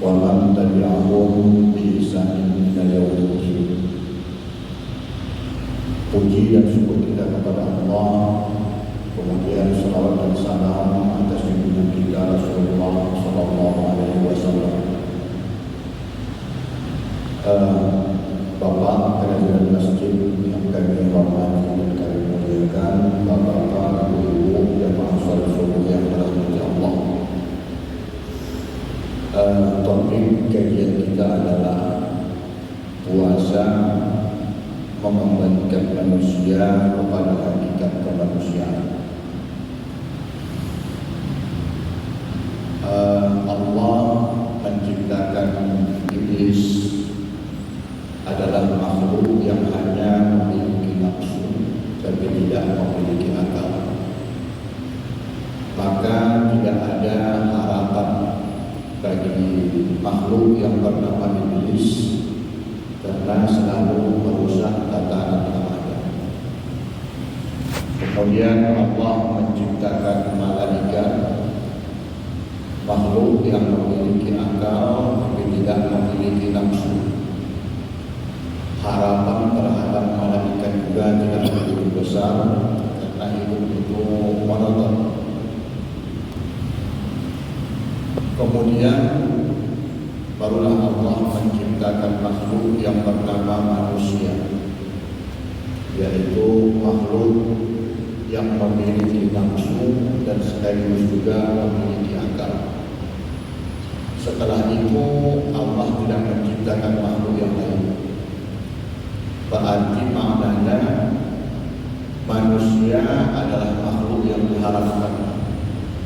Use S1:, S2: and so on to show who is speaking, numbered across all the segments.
S1: ومن تبعهم بإحسان إلى يوم الدين. Puji dan syukur kita kepada Allah, kemudian salawat dan salam atas junjungan kita Rasulullah Sallallahu Alaihi Wasallam. Bapak pengajian masjid yang kami hormati dan kami muliakan, bapak-bapak, ibu-ibu, dan mahasiswa subuh yang dirahmati Allah. Topik kajian kita adalah puasa mengembalikan manusia kepada hakikat kemanusiaan. Allah menciptakan iblis adalah makhluk yang hanya memiliki nafsu tapi tidak memiliki akal. Maka tidak ada harapan bagi makhluk yang bernama iblis karena selalu merusak tatanan yang ada. Kemudian Allah menciptakan malaikat, makhluk yang memiliki akal tapi tidak memiliki nafsu. Harapan terhadap malaikat juga tidak begitu besar karena hidup itu monoton. Kemudian barulah Allah menciptakan makhluk yang bernama manusia, yaitu makhluk yang memiliki nafsu dan sekaligus juga memiliki akal. Setelah itu Allah tidak menciptakan makhluk yang lain. Berarti maknanya manusia adalah makhluk yang diharapkan.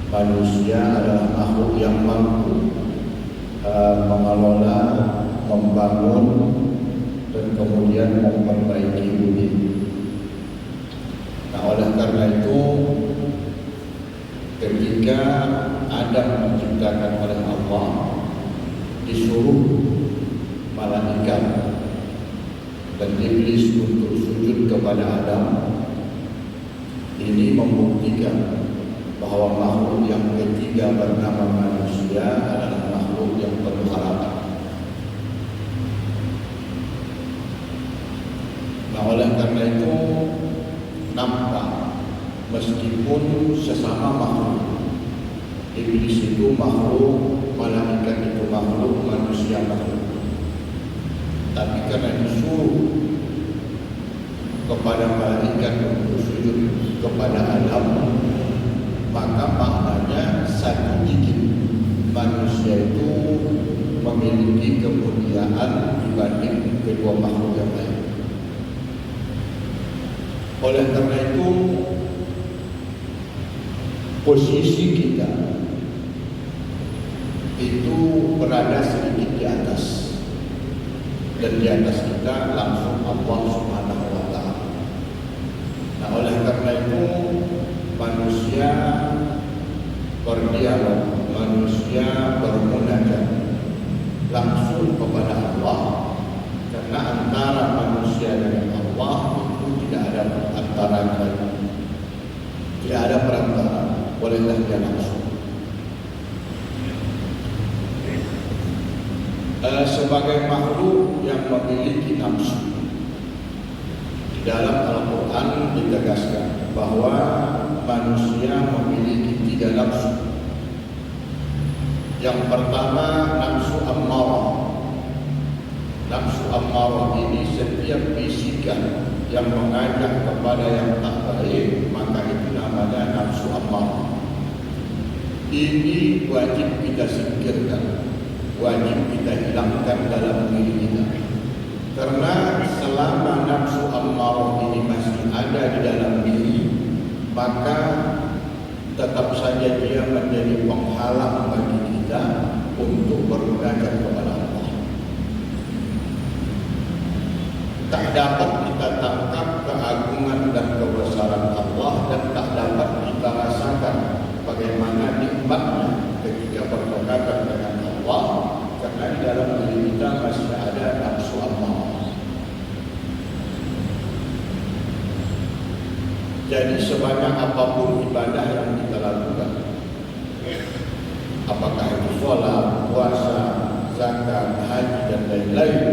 S1: Manusia adalah makhluk yang mampu mengelola, membangun, dan kemudian memperbaiki bumi. Nah, oleh karena itu, ketika Adam diciptakan oleh Allah, disuruh malaikat dan iblis untuk sujud kepada Adam, ini membuktikan bahwa makhluk yang ketiga bernama manusia adalah makhluk yang penuh harapan. Nah, oleh karena itu nampak meskipun sesama makhluk, iblis itu makhluk, malaikat itu makhluk, manusia makhluk, tapi karena disuruh kepada malaikat untuk sujud kepada Adam, maka maknanya satu dikit manusia itu memiliki kemuliaan dibanding kedua makhluk yang lain. Oleh karena itu, posisi kita itu berada sedikit di atas, dan di atas kita langsung Allah Subhanahu wa Ta'ala. Nah, oleh karena itu manusia berdialog, manusia bermunajat langsung kepada Allah, karena antara manusia dan Allah itu tidak ada antara, tidak ada perantara, bolehlah dia langsung. Sebagai makhluk yang memiliki nafsu, di dalam Al-Quran ditegaskan bahwa manusia memiliki tiga nafsu. Yang pertama, nafsu ammarah. Nafsu ammarah ini setiap bisikan yang mengajak kepada yang tak baik, maka itu namanya nafsu ammarah. Ini wajib kita singkirkan, wajib kita hilangkan dalam diri kita. Karena selama nafsu ammarah ini masih ada di dalam diri, maka tetap saja dia menjadi penghalang bagi kita untuk bermunajat kepada Allah. Tak dapat kita tangkap keagungan dan kebesaran Allah, dan tak dapat kita rasakan bagaimana nikmatnya ketika berdekatan dengan Allah, karena di dalam diri kita masih ada nafsu ammarah. Jadi sebanyak apapun ibadah yang kita lakukan, apakah itu sholat, puasa, zakat, haji dan lain-lain,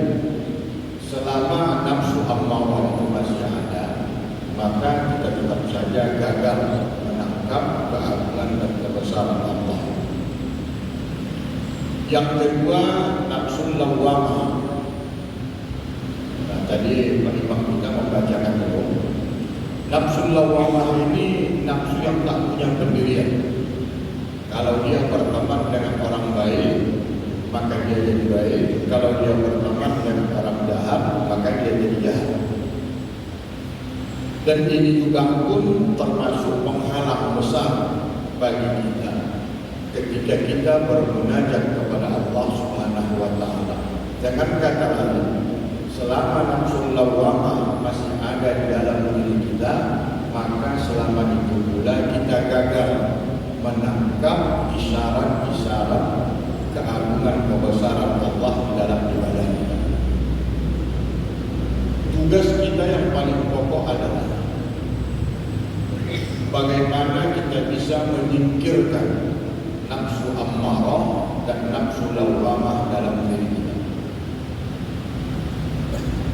S1: selama nafsu ammarah itu masih ada, maka kita tetap saja gagal menangkap keagungan dan kebesaran Allah. Yang kedua, nafsu lawwamah. Nah, tadi Pak Imam kita membacakan dulu. Nafsu lawwamah ini nafsu yang tak punya pendirian. Kalau dia berteman dengan orang baik, maka dia jadi baik. Kalau dia berteman dengan orang jahat, maka dia jadi jahat. Dan ini juga pun termasuk penghalang besar bagi kita ketika kita bermunajat kepada Allah Subhanahu wa taala. Jangan kata lain, selama nafsu lawwamah masih ada di dalam diri kita, maka selama itu pula kita gagal menangkap isyarat-isyarat keagungan kebesaran Allah di dalam ibadah kita. Tugas kita yang paling pokok adalah bagaimana kita bisa menyingkirkan nafsu ammarah dan nafsu lawwamah dalam diri kita.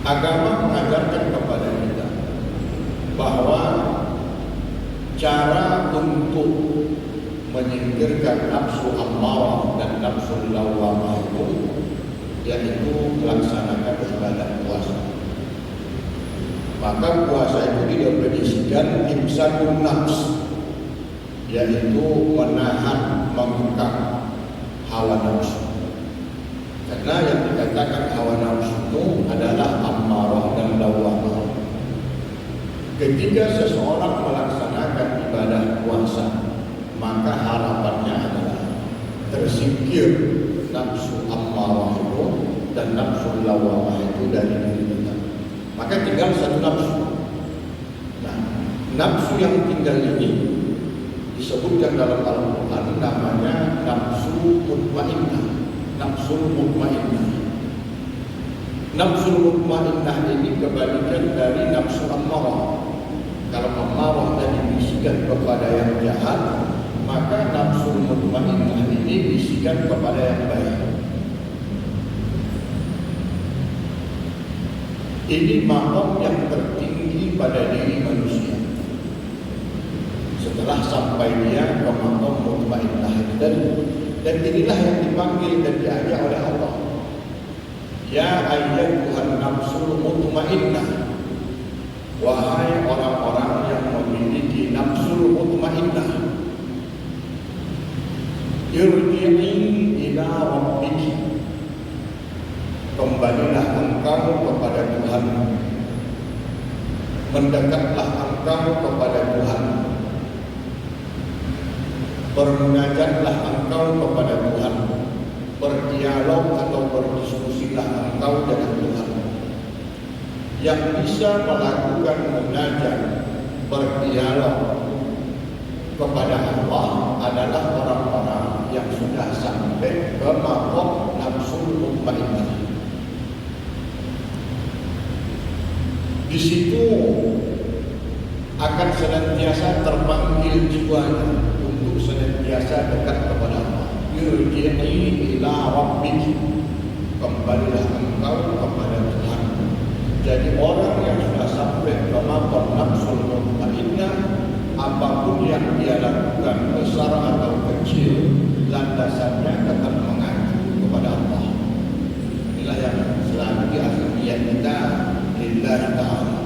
S1: Agama mengajarkan kepada kita bahwa cara untuk menyingkirkan nafsu ammarah dan nafsu lawwamah itu yaitu melaksanakan ibadah puasa. Maka puasa itu didefinisikan imsakun nafs, yaitu menahan, mengekang hawa nafsu. Karena yang dikatakan hawa nafsu itu adalah ammarah dan lawwamah. Ketika seseorang melaksanakan ibadah puasa, maka harapannya adalah tersingkir nafsu ammarah itu dan nafsu lawwamah itu dari diri kita. Maka tinggal satu nafsu. Nah, nafsu yang tinggal ini disebutkan dalam Al-Quran namanya nafsu mutmainnah. Nafsu mutmainnah. Nafsu mutmainnah ini kebalikan dari nafsu ammarah. Kalau ammarah tadi bisikan kepada yang jahat, maka nafsu mutmainnah ini bisikan kepada yang baik. Ini maqam yang tertinggi pada diri manusia. Setelah sampai dia ke maqam mutmainnah dan inilah yang dipanggil dan diajak oleh Allah. Ya ayyatuhan nafsul mutmainnah, wahai orang-orang yang memiliki nafsul mutmainnah, irji'i ila rabbiki, kembalilah engkau kepada Tuhan, mendekatlah engkau kepada Tuhan, bermunajatlah engkau kepada Tuhan, berdialog atau berdiskusilah engkau dengan Tuhan. Yang bisa melakukan munajat, berdialog kepada Allah adalah orang-orang yang sudah sampai ke maqam nafsul mutmainnah. Di situ akan senantiasa terpanggil jiwanya untuk senantiasa dekat kepada Allah. Irji'i ila rabbiki, kembalilah engkau kepada Tuhan. Jadi orang yang sudah sampai ke maqam nafsul mutmainnah, apapun yang dia lakukan besar atau kecil, landasannya tetap mengacu kepada Allah. Inilah yang selalu di akhir niat kita lillahi ta'ala.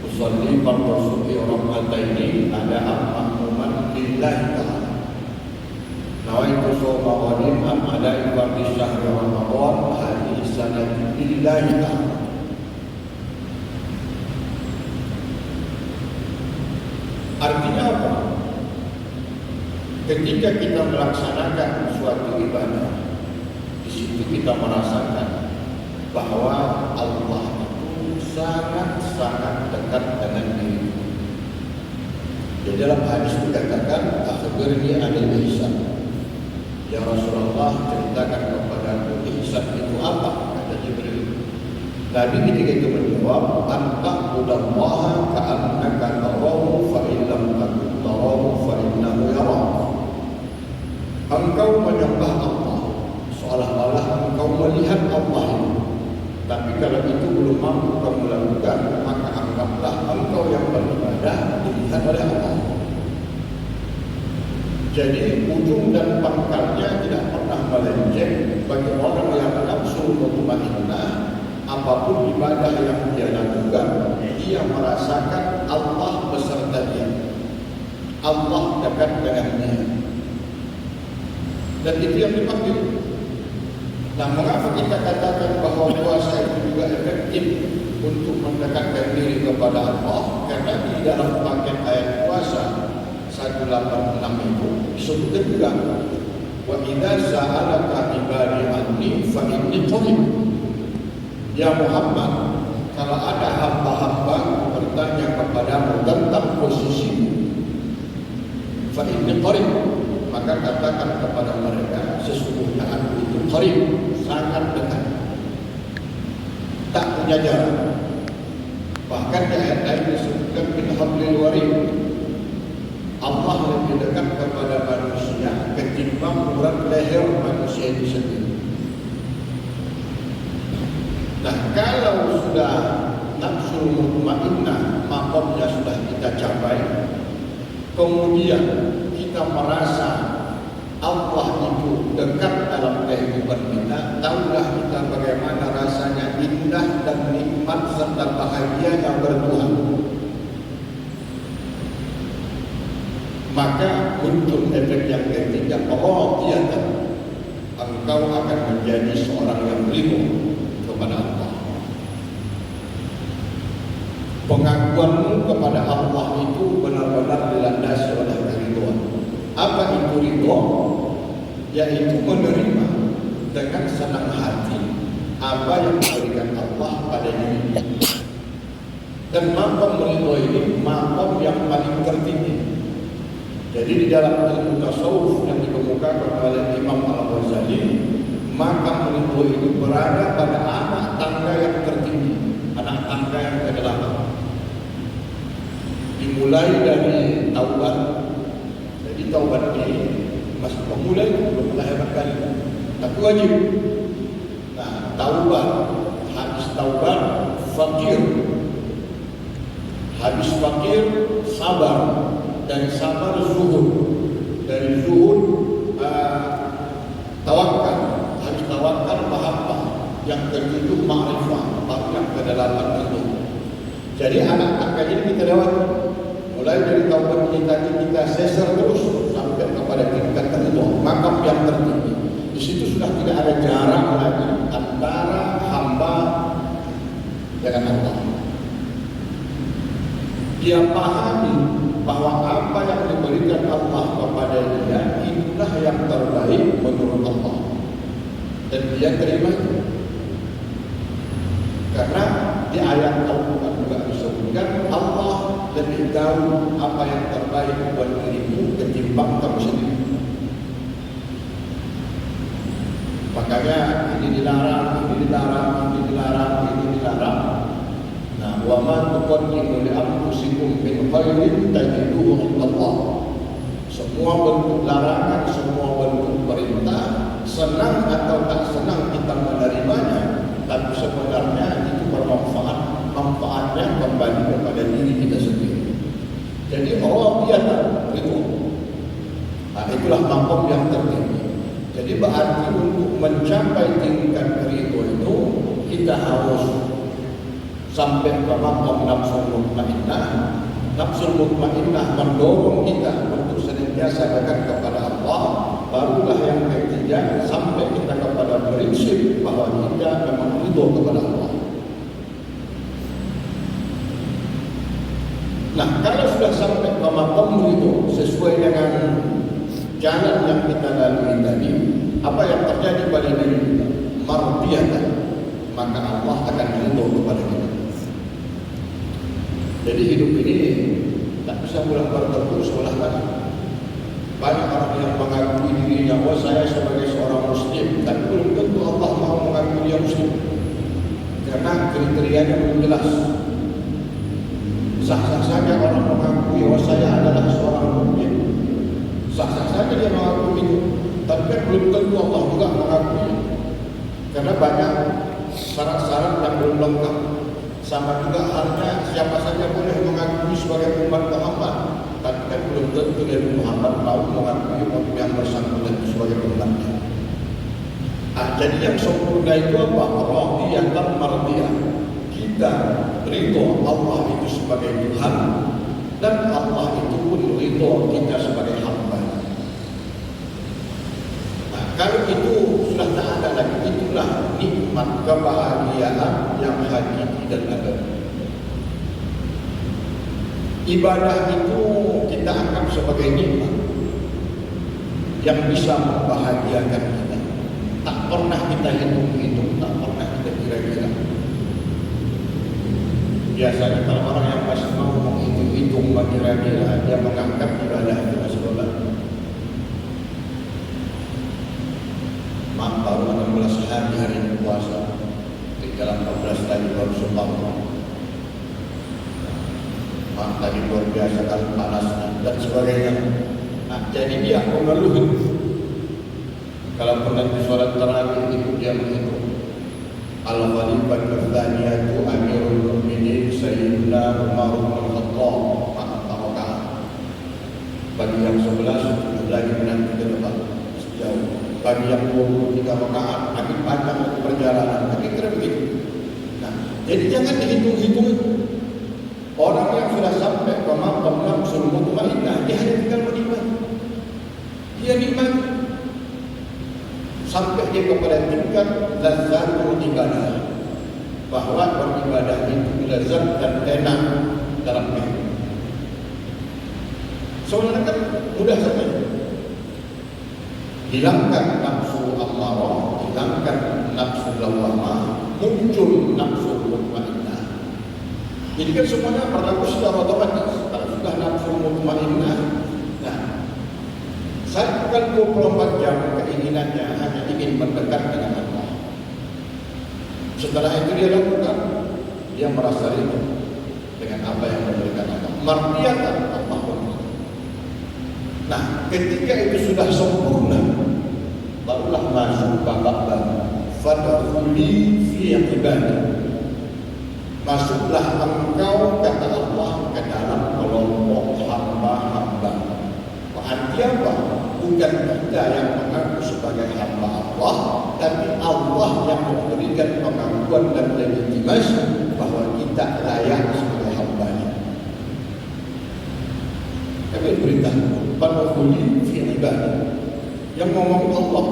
S1: Usolli fardu subhi rak'ataini ada makmuman lillahi ta'ala. Nawaitu shawma ghadim am ada fardu syahri Ramadan hadhihi sanati lillahi ta'ala. Artinya apa? Ketika kita melaksanakan suatu ibadah, di situ kita merasakan bahwa Allah itu sangat-sangat dekat dengan diri. Jadi dalam hadis dikatakan, akhbirni anil ihsan. Ya Rasulullah, ceritakan kepadaku ihsan itu apa? Kata Jibril. Nabi ketika itu menjawab, anta'budallaha ka'annaka tarahu fa in lam takun tarahu fa innahu yarak. Engkau menyembah Allah seolah-olah engkau melihat Allah itu. Tapi kalau itu belum mampu kamu lakukan, maka anggaplah engkau yang beribadah dilihat oleh Allah. Jadi ujung dan pangkalnya tidak pernah melenceng bagi orang yang nafsu mutmainnah. Apapun ibadah yang dia lakukan, dia merasakan Allah beserta dia. Allah dekat dengan dia. Dan itu yang dipanggil. Nah, mengapa kita katakan bahawa puasa itu juga efektif untuk mendekatkan diri kepada Allah? Karena di dalam paket ayat puasa 186 itu disebutkan juga, wa idza sa'alaka ibadi anni fa inni qarib. Ya Muhammad, kalau ada hamba-hamba bertanya kepadamu tentang posisimu, fa inni qarib, maka katakan kepada mereka, sesungguhnya aku itu qarib, sangat dekat, tak punya jarak. Bahkan di ayat lain disebutkan min hablil warid, Allah lebih dekat kepada manusia ketimbang urat leher manusia itu sendiri. Nah, kalau sudah nafsu mutmainnah maqamnya sudah kita capai, kemudian kita merasa Allah itu dekat dalam kehidupan kita, tahulah kita bagaimana rasanya indah dan nikmat serta bahagianya bertuhan. Maka muncul efek yang ketiga, radiyatan, engkau akan menjadi seorang yang ridho kepada Allah. Pengakuanmu kepada Allah itu benar-benar dilandasi oleh keridhaan. Apa itu ridho? Yaitu menerima dengan senang hati apa yang diberikan Allah pada diri. Dan maqam ridho ini maqam yang paling tertinggi. Jadi di dalam ilmu tasawuf yang dikemukakan oleh Imam Al-Ghazali, maqam ridho itu berada pada anak tangga yang tertinggi, anak tangga yang ke-8. Dimulai dari taubat. Jadi taubat ini masih pemula itu belum hebat kali, tapi wajib. Nah, taubat, habis taubat fakir, habis fakir sabar, dari sabar zuhud, dari zuhud tawakal, habis tawakal mahabbah, yang ke-7 ma'rifah, baru yang ke-8 itu. Jadi anak tangga ini kita lewati. Mulai dari taubat ini tadi kita sesar terus sampai kepada tingkat ridho, maqam yang tertinggi. Di situ sudah tidak ada jarak lagi antara hamba dengan Allah. Dia pahami bahwa apa yang diberikan Allah kepada dia itulah yang terbaik menurut Allah, dan dia terima itu. Karena di ayat Al-Quran juga disebutkan Allah lebih tahu apa yang terbaik buat dirimu ketimbang kamu sendiri. Makanya ini dilarang, ini dilarang, ini dilarang, ini dilarang. Nah, wa ma tuqaddimu li anfusikum min khairin tajiduhu 'indallah. Semua bentuk larangan, semua bentuk perintah, senang atau tak senang kita menerimanya, tapi sebenarnya itu bermanfaat, manfaatnya kembali kepada diri kita sendiri. Jadi radiyatan itu, nah, itulah maqam yang tertinggi. Jadi berarti untuk mencapai tingkat ridho itu kita harus sampai ke maqam nafsul mutmainnah. Nafsul mutmainnah mendorong kita untuk senantiasa dekat kepada Allah. Barulah yang ketiga sampai kita kepada prinsip bahwa kita memang ridho kepada Allah. Nah, kalau sudah sampai ke maqam ridho sesuai dengan jalan yang kita lalui tadi, apa yang terjadi pada diri kita? Mardiyatan, maka Allah akan ridho kepada kita. Jadi hidup ini tak bisa pulang berterus seolah kali. Banyak orang yang mengakui dirinya, oh saya sebagai seorang muslim, tapi belum tentu Allah mau mengakui dia muslim. Karena kriterianya belum jelas. Sah-sah saja orang mengakui, oh saya adalah seorang mukmin. Sah-sah saja dia mengakui itu, tapi kan belum tentu Allah juga mengakui. Karena banyak syarat-syarat yang belum lengkap. Sama juga halnya siapa saja boleh mengakui sebagai umat Muhammad, tapi kan belum tentu dari Muhammad mau mengakui orang yang bersangkutan sebagai umatnya. Jadi yang sempurna itu apa? Radiyah dan mardiyah. Kita ridho Allah itu sebagai Tuhan, dan Allah itu pun ridho kita sebagai hamba. Kalau itu sudah tak ada lagi, itulah nikmat kebahagiaan yang hakiki dan abadi. Ibadah itu kita anggap sebagai nikmat yang bisa membahagiakan kita. Tak pernah kita hitung-hitung, tak pernah kita kira-kira. Biasanya kalau orang yang masih mau menghitung-hitung, kira-kira, dia menganggap ibadah itu sebagai baru 16 hari puasa, tinggal 14 lagi baru setahun. Tadi luar biasa kali panasnya dan sebagainya. Jadi dia mengeluh. Kalau pernah di sholat tarawih itu dia menghitung. Al-Khalifah Tsaniyatu Amirul Mukminin Sayyidina Umar bin Khattab ma'at. Bagi yang 11 lagi menanti ke depan sejauh. Bagi yang 23 rakaat, makin panjang perjalanan, tapi kira begitu. Nah, jadi jangan dihitung-hitung itu. Orang yang sudah sampai ke maqam nafsul mutmainnah, dia hanya tinggal menikmati. Dia nikmati sampai dia kepada tingkat lazzatul ibadah, bahwa beribadah itu lazat dan enak dalam hidup. Soalnya kan mudah saja. Hilangkan nafsu amarah, hilangkan nafsu lawamah, muncul nafsu mutmainnah. Jadi kan semuanya berlaku secara otomatis. Kalau sudah nafsu mutmainnah, nah, saya bukan 24 jam keinginannya hanya ingin mendekat dengan Allah. Setelah itu dia lakukan, dia merasa rindu dengan apa yang diberikan Allah. Mardiyatan Allah. Nah, ketika itu sudah sempurna, barulah masuk babak baru. Fadkhuli fi ibadah. Masuklah engkau, kata Allah, ke dalam kelompok hamba-hamba. Arti apa? Bukan kita yang mengaku sebagai hamba Allah, tapi Allah yang memberikan pengakuan dan legitimasi bahwa kita layak sebagai hamba-Nya. Kami beritahu fadkhuli fi ibadah. Yang ngomong Allah,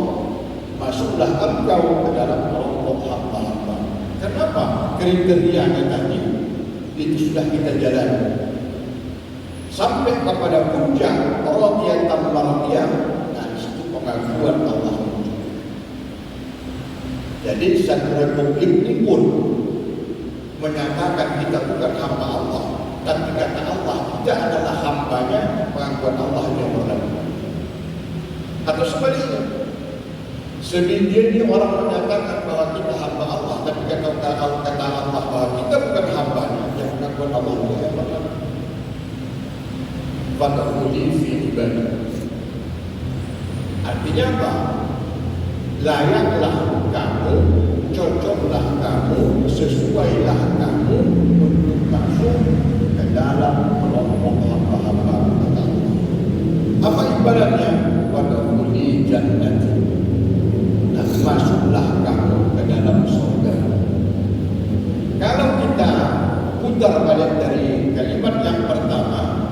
S1: masuklah engkau ke dalam kelompok hamba-hamba. Kenapa? Kriterianya tadi itu sudah kita jalani sampai kepada puncak radiyatan mardiyah. Nah, itu pengakuan Allah. Jadi satu republik ini pun menyatakan kita bukan hamba Allah, tapi kata Allah kita adalah hambanya, pengakuan Allah yang berlaku. Atau sebaliknya, sebagian orang menyatakan bahwa kita hamba Allah, tapi kata Allah bahwa kita bukan hambanya, yang pengakuan Allah yang berlaku. Fadkhuli fi ibadah. Artinya apa? Layaklah kamu, cocoklah kamu, sesuailah kamu untuk masuk ke dalam kelompok hamba-hamba Allah. Apa ibaratnya? Fadkhuli jannati. Dan masuklah kamu ke dalam surga. Kalau kita putar balik dari kalimat yang pertama,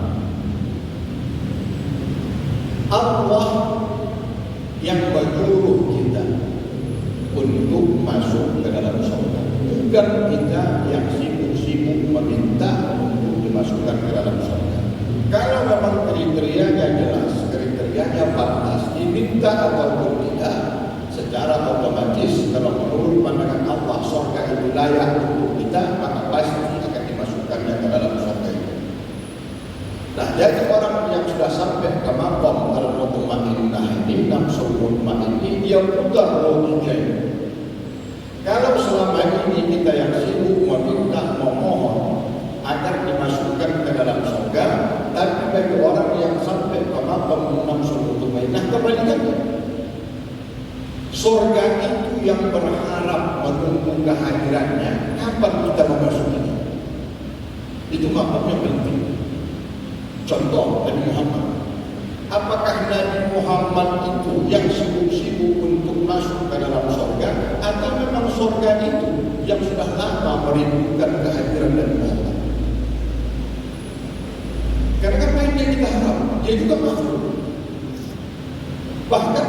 S1: Allah yang menyuruh kita untuk masuk ke dalam surga, bukan kita yang sibuk-sibuk meminta untuk dimasukkan ke dalam surga. Kalau memang kriterianya jelas, kriterianya pantas, diminta ataupun tidak, secara otomatis kalau menurut pandangan Allah surga itu layak untuk kita, maka pasti akan dimasukkannya ke dalam surga itu. Nah, jadi orang yang sudah sampai ke maqam al-mutmainnah ini, nafsul mutmainnah ini, dia putar logika ini. Kalau selama ini kita yang sibuk meminta, memohon agar dimasukkan ke dalam surga, tapi bagi orang yang sampai ke maqam nafsul mutmainnah, kebalikannya. Surga itu yang berharap menunggu kehadirannya. Kapan kita memasukinya? Itu makamnya penting. Contoh Nabi Muhammad. Apakah Nabi Muhammad itu yang sibuk-sibuk untuk masuk ke dalam surga, atau memang surga itu yang sudah lama merindukan kehadiran Nabi Muhammad? Karena apa yang kita harap, dia juga makhluk. Bahkan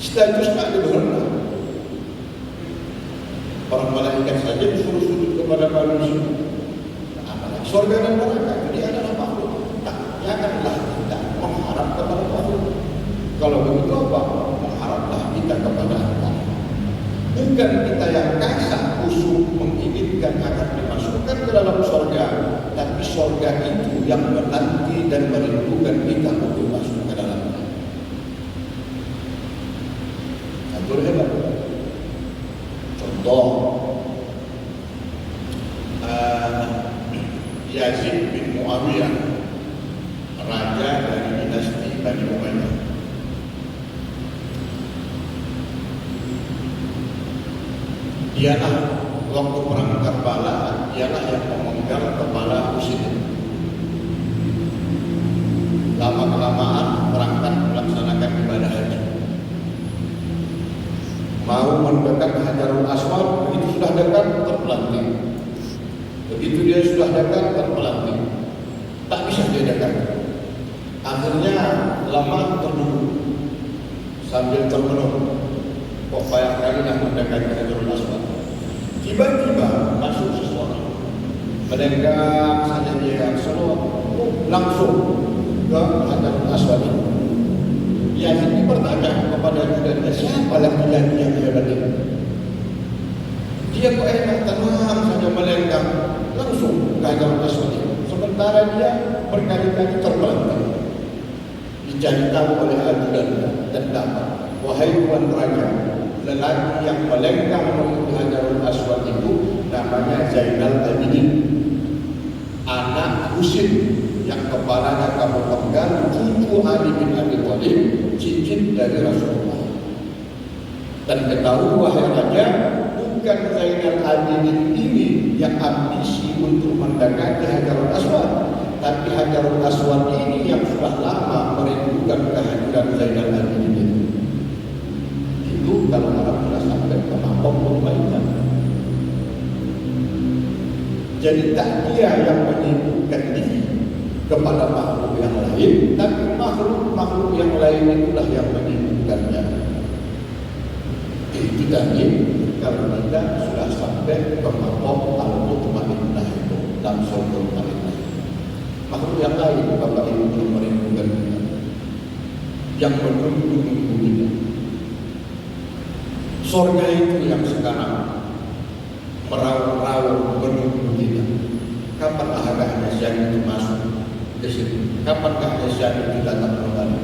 S1: statusnya ada berendah. Orang malaikat saja disuruh sujud kepada manusia. Apalagi surga dan neraka, dia adalah makhluk. Tak, janganlah kita mengharap kepada makhluk. Kalau begitu apa? Mengharaplah kita kepada Allah. Bukan kita yang kasar kusuk menginginkan agar dimasukkan ke dalam surga, tapi surga itu yang menanti dan merindukan kita untuk masuk ke dalamnya. Itu hebat. Contoh Yazid bin Muawiyah, raja dari dinasti Bani Umayyah. Dialah waktu perang Karbala, dialah yang memenggal kepala Husain. Lama-kelamaan berangkat melaksanakan ibadah haji. Mau mendekat Hajarul Aswad, begitu sudah dekat terpelanting. Begitu dia sudah dekat terpelanting. Tak bisa dia dekat. Akhirnya lama terduduk sambil termenung. Kok banyak kali nak mendekati Hajarul Aswad. Tiba-tiba masuk seseorang, menenggang saja dia langsung ke Hajarul Aswad. Yazid ini bertanya kepada judannya, siapa laki-laki yang hebat ini? Dia kok enak tenang saja melenggang langsung ke Hajarul Aswad. Sementara dia berkali-kali terpelanting. Dicari tahu oleh ajudannya dan dapat, wahai tuan raja, lelaki yang melenggang menuju Hajarul Aswad itu namanya Zainal Abidin, anak Husain yang kepalanya kamu pegang, cucu Ali bin Abi Thalib, cincin dari Rasulullah. Dan ketahui wahai raja, bukan Zainal Abidin ini yang ambisi untuk mendekati Hajarul Aswad, tapi Hajarul Aswad ini yang sudah lama merindukan kehadiran Zainal Abidin itu. Itu kalau orang sudah sampai ke makom kebaikan. Jadi tak dia yang menyibukkan diri kepada makhluk yang lain, tapi makhluk yang lain itulah yang menyibukkannya. Itu tadi kalau kita sudah sampai ke makom al-mutmainnah itu, langsung mutmainnah. Makhluk yang lain Bapak Ibu yang merindukan kita, yang menunggu kita. Surga itu yang sekarang meraung-raung menunggu kita. Kapan agaknya siang itu masuk ke sini? Kapankah siang itu datang kembali?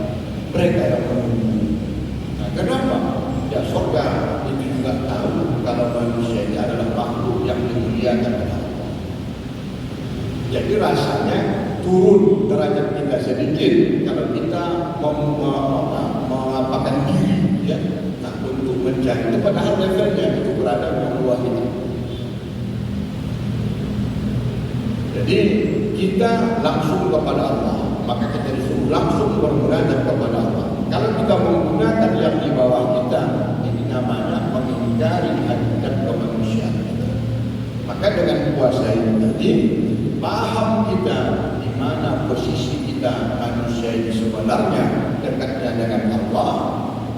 S1: Mereka yang menunggu. Nah, kenapa? Ya surga itu juga tahu kalau manusia ini adalah makhluk yang dimuliakan oleh Allah. Jadi rasanya turun derajat kita sedikit kalau kita mengapakan diri, ya, untuk mencari itu, padahal levelnya itu berada di bawah kita. Jadi kita langsung kepada Allah, maka kita disuruh langsung bermunajat kepada Allah. Kalau kita menggunakan yang di bawah kita, ini namanya mengingkari hakikat kemanusiaan kita. Maka dengan puasa ini tadi, paham kita di mana posisi kita manusia ini sebenarnya dekatnya dengan Allah.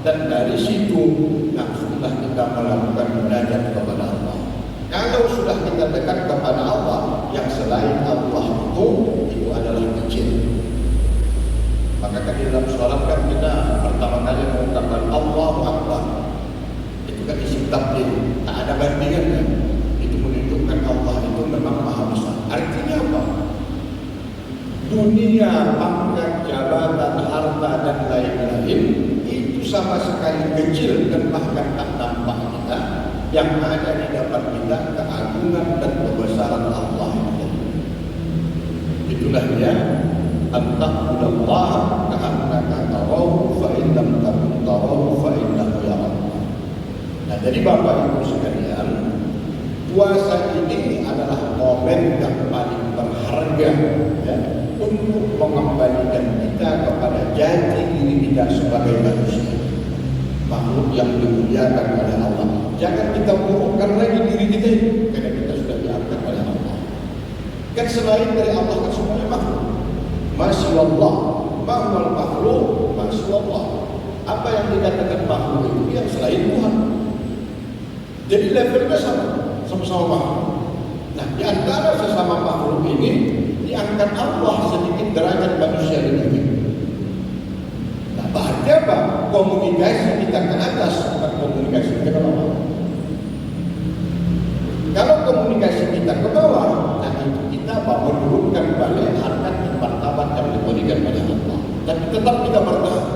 S1: Dan dari situ langsunglah kita melakukan munajat kepada Allah. Kalau sudah kita dekat kepada Allah, yang selain Allah itu adalah kecil. Maka kan dalam sholat kan kita pertama kali mengungkapkan Allahu Akbar. Itu kan isi takbir, tak ada bandingannya. Itu menunjukkan Allah itu memang maha besar. Artinya apa? Dunia, pangkat, jabatan, harta dan lain-lain itu sama sekali kecil dan bahkan tak nampak kita. Yang ada di depan kita keagungan dan kebesaran Allah. Itulah dia anta'budallaha ka'annaka tarahu fa in lam takun tarahu fa innahu jadi Bapak Ibu sekalian, puasa ini adalah momen yang paling berharga ya, untuk mengembalikan kita kepada jati diri kita sebagai manusia, makhluk yang dimuliakan oleh Allah. Jangan kita burukkan lagi diri kita ini, karena kita sudah diangkat oleh Allah. Kan selain dari Allah kan semuanya makhluk. Masya Allah, mahwal makhluk, masya Allah. Apa yang dikatakan makhluk itu yang selain Tuhan. Jadi levelnya sama-sama makhluk. Nah, di antara sesama makhluk ini diangkat Allah sedikit derajat manusia lebih. Nah, berarti apa? Komunikasi kita ke atas, bukan komunikasi kita ke bawah. Kalau komunikasi kita ke bawah, nah itu kita menurunkan balik harkat dan martabat yang diberikan oleh Allah. Tapi tetap kita bertahan.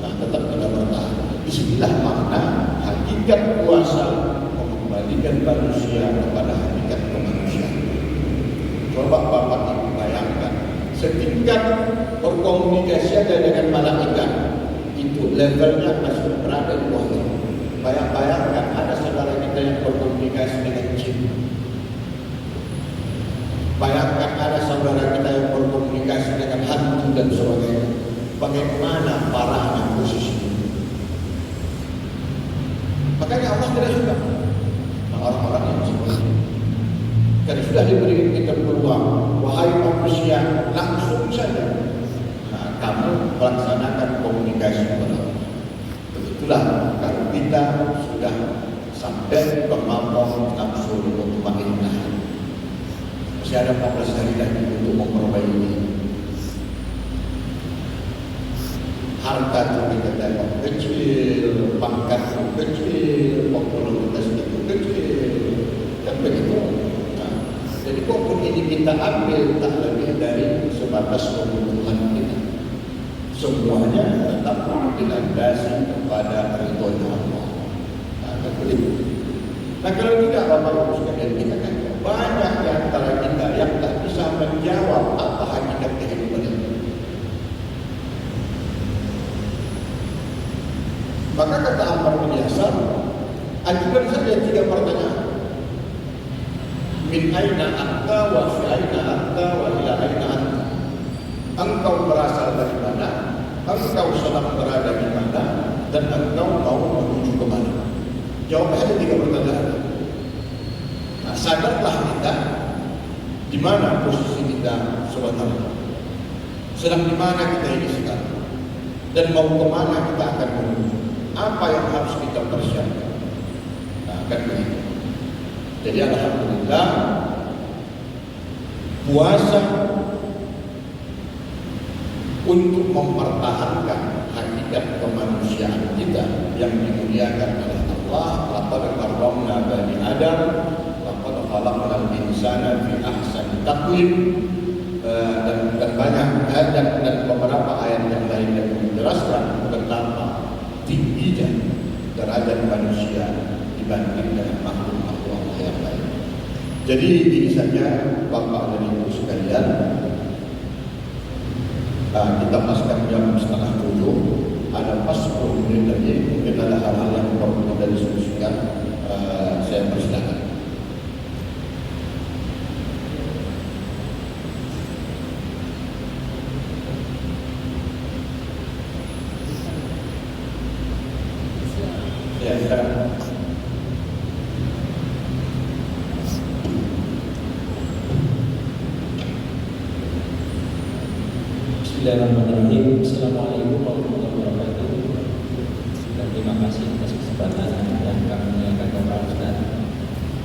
S1: Nah, tetap kita bertahan. Disinilah makna hakikat puasa, mengembalikan manusia kepada hakikat kemanusiaan. Coba Bapak Ibu bayangkan, setingkat berkomunikasi ada dengan malaikat, itu levelnya masih berada di bawah itu. Bayangkan ada saudara kita yang berkomunikasi dengan jin. Bayangkan ada saudara kita yang berkomunikasi dengan hantu dan sebagainya. Bagaimana parahnya posisi ini? Makanya Allah tidak suka orang-orang yang seperti ini. Karena sudah diberikan kita peluang, wahai manusia, langsung saja kamu melaksanakan komunikasi kepada Allah. Begitulah kalau kita sudah sampai ke maqam nafsul mutmainnah. Masih ada 14 hari lagi untuk memperbaiki. Harta itu kita tengok kecil, pangkat itu kecil, popularitas itu kecil, dan begitu. Nah, jadi walaupun ini kita ambil tak lebih dari sebatas kebutuhan kita. Semuanya tetap dilandasi kepada ridho Allah. Nah, begitu. Nah, kalau tidak Bapak Ibu sekalian, kita kan banyak di antara kita yang tak bisa menjawab apa hakikat kehidupan ini. Maka kata Ammar bin Yasar, ajukan saja 3 pertanyaan. Min aina anta wa fi aina anta wa ila aina anta. Engkau berasal dari mana? Engkau sedang berada di mana? Dan engkau mau menuju ke mana? Jawab saja 3 pertanyaan. Nah, sadarlah kita di mana posisi kita sebenarnya. Sedang di mana kita ini sekarang? Dan mau ke mana kita akan menuju? Apa yang harus kita persiapkan? Nah, kan begitu. Jadi alhamdulillah puasa untuk mempertahankan hakikat kemanusiaan kita yang dimuliakan oleh Allah. Laqad karramna bani Adam, laqad khalaqnal insana fi ahsani taqwim, dan banyak ayat dan beberapa ayat yang lain yang menjelaskan betapa tingginya derajat manusia dibanding dengan makhluk-makhluk Allah yang lain. Jadi ini saja Bapak dan Ibu sekalian. Kita paskan jam 6:30. Ada pas 10 menit lagi. Mungkin ada hal-hal yang perlu kita diskusikan. Saya persilakan. Ya, silakan.
S2: Bismillahirrahmanirrahim. Assalamualaikum warahmatullahi wabarakatuh. Dan terima kasih atas kesempatan yang kami muliakan Bapak Ustaz.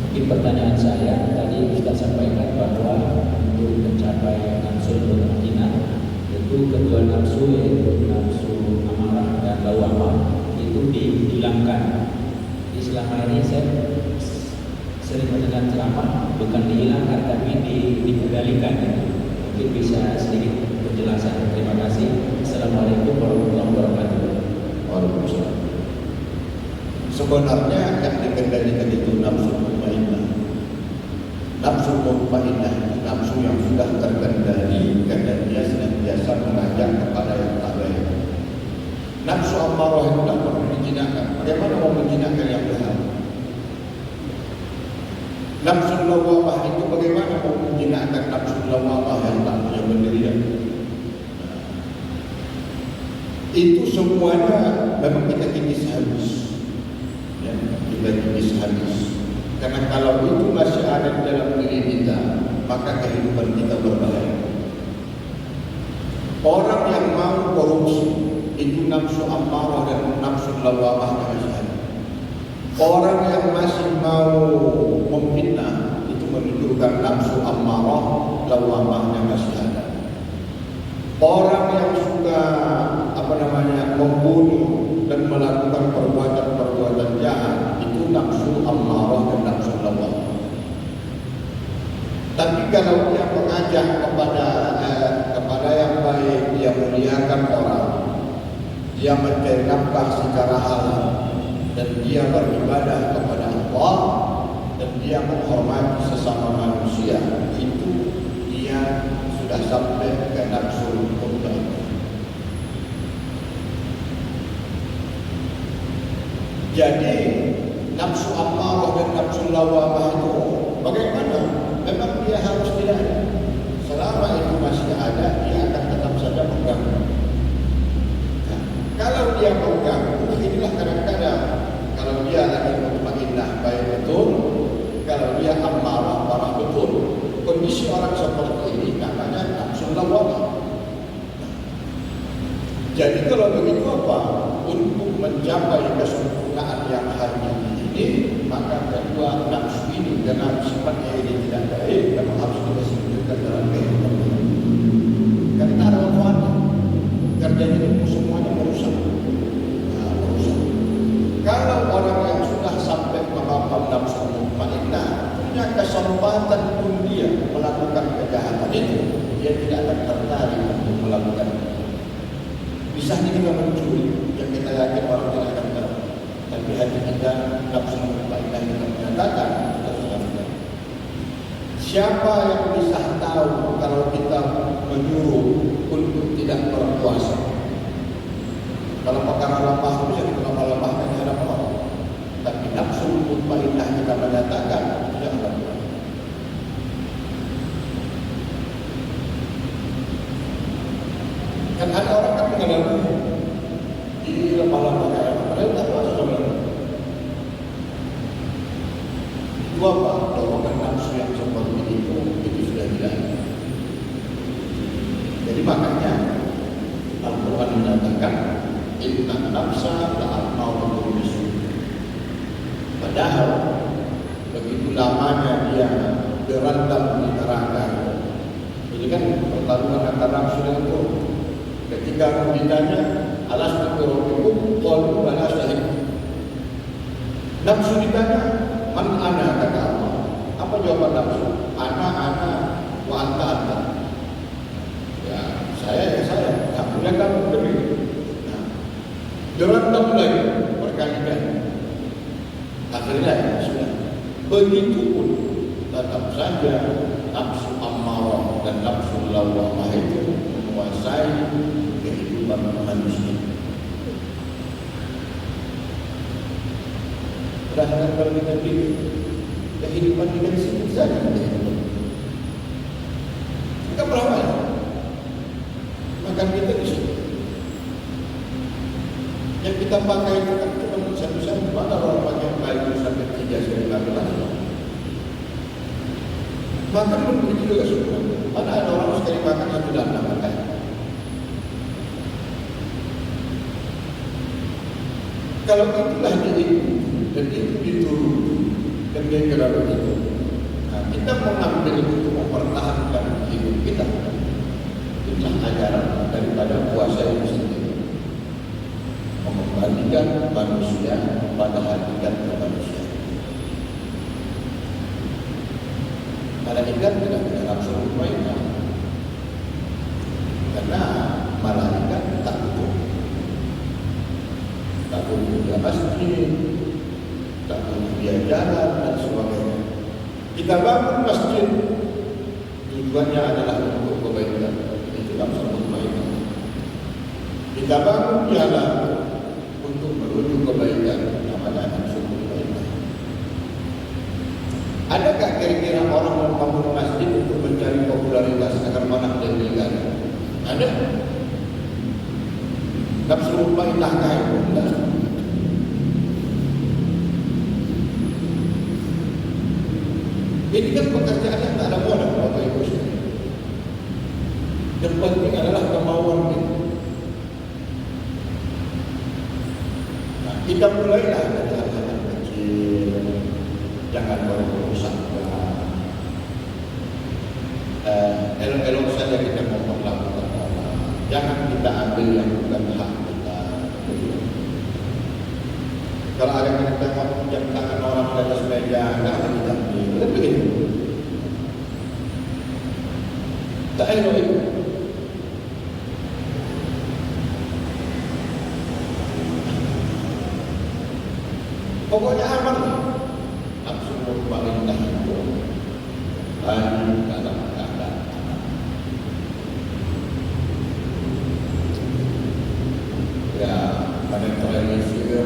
S2: Mungkin pertanyaan saya tadi Ustaz sampaikan bahwa untuk mencapai nafsu mutmainnah itu kedua nafsu yaitu nafsu amarah dan lawamah itu dihilangkan. Di selama ini saya sering mendengar ceramah bukan dihilangkan tapi dikendalikan. Mungkin bisa sedikit penjelasan. Terima kasih. Assalamualaikum warahmatullahi wabarakatuh.
S1: Waalaikumsalam. Sebenarnya yang dikendalikan itu nafsu mutmainnah. Nafsu mutmainnah, nafsu yang sudah terkendali karena dia senantiasa mengajak kepada yang tak baik. Nafsu amarah itu tak perlu dijinakkan. Bagaimana mau menjinakkan yang benar? Nafsu lawamah itu bagaimana mau menjinakkan nafsu lawamah yang tak punya pendirian? Itu semuanya memang kita kikis habis, ya, kita kikis habis. Karena kalau itu masih ada di dalam diri kita, maka kehidupan kita berbahaya. Orang yang mau korupsi itu nafsu ammarah dan nafsu lawamahnya masih ada. Orang yang masih mau memfitnah itu menunjukkan nafsu ammarah, lawamahnya masih ada. Orang yang suka membunuh dan melakukan perbuatan-perbuatan jahat itu nafsu ammarah dan nafsu lawamah. Tapi kalau dia mengajak kepada yang baik, dia muliakan orang, dia mencari nafkah secara halal, dan dia beribadah kepada Allah, dan dia menghormati sesama manusia, itu dia sudah sampai ke nafsu mutmainah. Jadi nafsu ammarah dan nafsu lawamah itu bagaimana? Memang dia harus tidak ada. Selama itu masih ada, dia akan tetap saja mengganggu. Nah, kalau dia mengganggu, inilah kadang-kadang kalau dia lagi mutmainnah baik betul, kalau dia ammarah parah betul. Kondisi orang seperti ini namanya nafsu lawamah. Jadi kalau begitu apa? Untuk mencapai kesempurnaan yang hanya ini, maka kedua nafsu ini dengan sifatnya ini tidak baik, memang harus kita singkirkan dalam kehidupan. Karena kita ada manfaatnya. Kerjanya itu semuanya merusak. Merusak. Kalau orang yang sudah sampai memaham nafsu mutmainnah punya kesempatan pun dia melakukan kejahatan itu, dia tidak akan tertarik untuk melakukan. Misalnya kita mencuri, yang kita yakin orang tidak akan tahu, tapi hati kita nafsu mutmainnah kita menyatakan kita sudah tahu. Siapa yang bisa tahu kalau kita menyuruh untuk tidak berpuasa? Kalau perkara lemah bisa kita lemah-lemahkan di hadapan Allah, tapi nafsu mutmainnah kita menyatakan tidak akan tahu. Kan ada orang kan mengenal di lemah-lemah kayak padahal tak puasa sebenarnya. Itu apa? Dorongan nafsu yang seperti itu sudah tidak ada. Jadi makanya Al-Quran menyatakan inna nafsa la'ammaratun bisu'. Padahal begitu lamanya dia berendam di neraka. Ini kan pertarungan antara nafsu dengan Tuhan. Ketika aku ditanya, alastu birabbikum, qalu bala syahidna. Nafsu ditanya, man ana, kata Allah. Apa jawaban nafsu? Ana wa anta. Ya saya. Akhirnya kamu begitu. Nah, direndam lagi berkali-kali. Akhirnya sudah. Begitupun tetap saja nafsu ammarah dan nafsu lawamah itu menguasai kehidupan manusia. Padahal kalau kita pilih kehidupan kita di sini saja, kita berapa? Makan kita di sini. Yang kita pakai itu kan cuma satu-satu. Mana orang pakai kayu sampai 3 sekali lagi. Makan pun begitu juga semua. Mana ada orang sekali makan satu dan makan. Kalau itulah itu dan itu diturut dan dia kira begitu. Nah, kita mengambil untuk mempertahankan hidup kita. Itulah ajaran daripada puasa itu sendiri. Mengembalikan manusia pada hakikat manusia. Malaikat tidak punya nafsu mutmainnah. Karena malaikat takut dia masjid, takut dia jalan dan sebagainya. Kita bangun masjid tujuannya adalah untuk kebaikan, itu nafsu mutmainnah. Kita bangun jalan untuk menuju kebaikan, namanya nafsu mutmainnah. Adakah kira-kira orang membangun masjid untuk mencari popularitas agar mana dan negara? Ada? Nafsu rupa indah itu enggak. Ini kan pekerjaan yang tak ada modal, Bapak Ibu sekalian. Yang penting adalah kemauan kita. Nah, kita mulailah dari hal-hal kecil, jangan baru berusaha. Elok-elok saja kita memperlakukan orang. Jangan kita ambil yang bukan hak kita. Kalau ada yang kita jam tangan orang di atas meja, enggak ada kita ambil. Kan begitu. Tak elok itu. Pokoknya aman. Langsung berbalindah itu. Dalam keadaan aman. Ya, pada tradisi, ya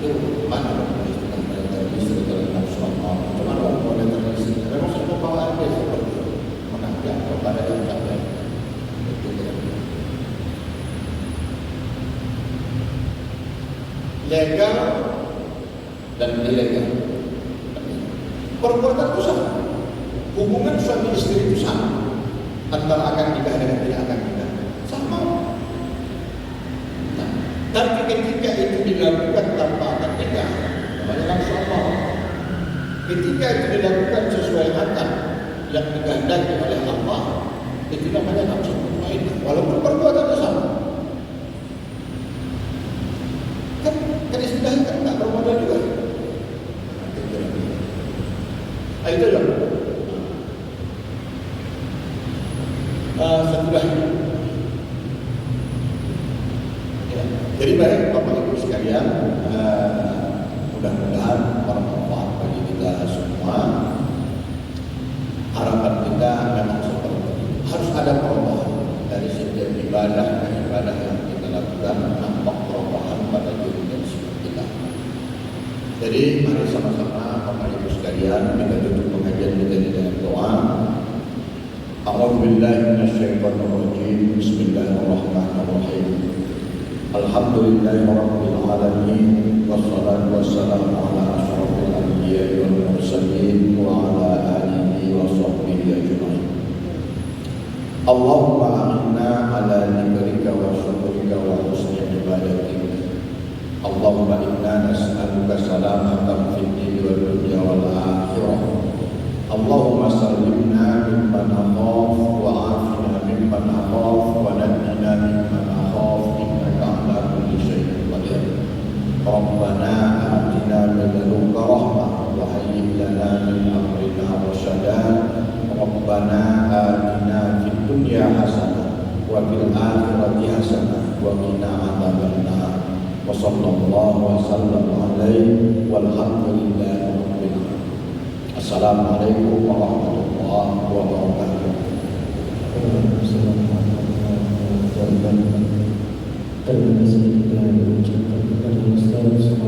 S1: itu mana tradisi dalam Rasulullah. Cuma pada tradisi, memang semua bawaan dia seperti itu. Mengajak kepada yang tak baik. Itu legal dan ilegal. Perbuatan itu sama. Hubungan suami istri itu sama. Antara akan nikah dengan tidak akan nikah sama. Nah, tapi ketika itu dilakukan tanpa akad nikah, namanya langsung Allah. Ketika itu dilakukan sesuai akad yang dikehendaki oleh Allah, itu namanya langsung mutmainnah. Walaupun perbuatan itu sama. Kan istilahnya kan tak bermodal juga. Itu lah. Setelah ya. Jadi baik Bapak Ibu sekalian, mudah-mudahan bermanfaat bagi kita semua. Harapan kita memang seperti itu. Harus ada perubahan dari setiap ibadah ke ibadah yang kita lakukan, nampak perubahan pada diri dan sikap kita. Jadi mari sama-sama Bapak Ibu sekalian, kita tutup pengajian kita dengan doa. A'udzu billahi minasyaitonir rajim. Bismillahirrahmanirrahim. Alhamdulillahirabbil alamin wassalatu wassalamu ala asyrofil anbiya'i wal mursalin wa ala alihi wa sahbihi ajma'in. Allahumma a'inna ala dzikrika wa syukrika wa husni ibadatik. Allahumma inna nas'aluka salamatan fid dini wad dunya wal akhirah. Allahumma sallimna mimman akhaf wa afina mimman akhaf wa najjina mimman akhaf innaka ala kulli syai'in qadir. Rabbana atina min ladunka rahmah wa hayyi' lana min amrina rashada. Rabbana atina fid dunya hasanah wa fil akhirati hasanah wa qina adzabannar. Wa sallallahu wa sallam alaihi walhamdulillahi rabbil alamin. Assalamualaikum warahmatullahi wabarakatuh.
S2: Terima kasih kita mengucapkan kepada Ustaz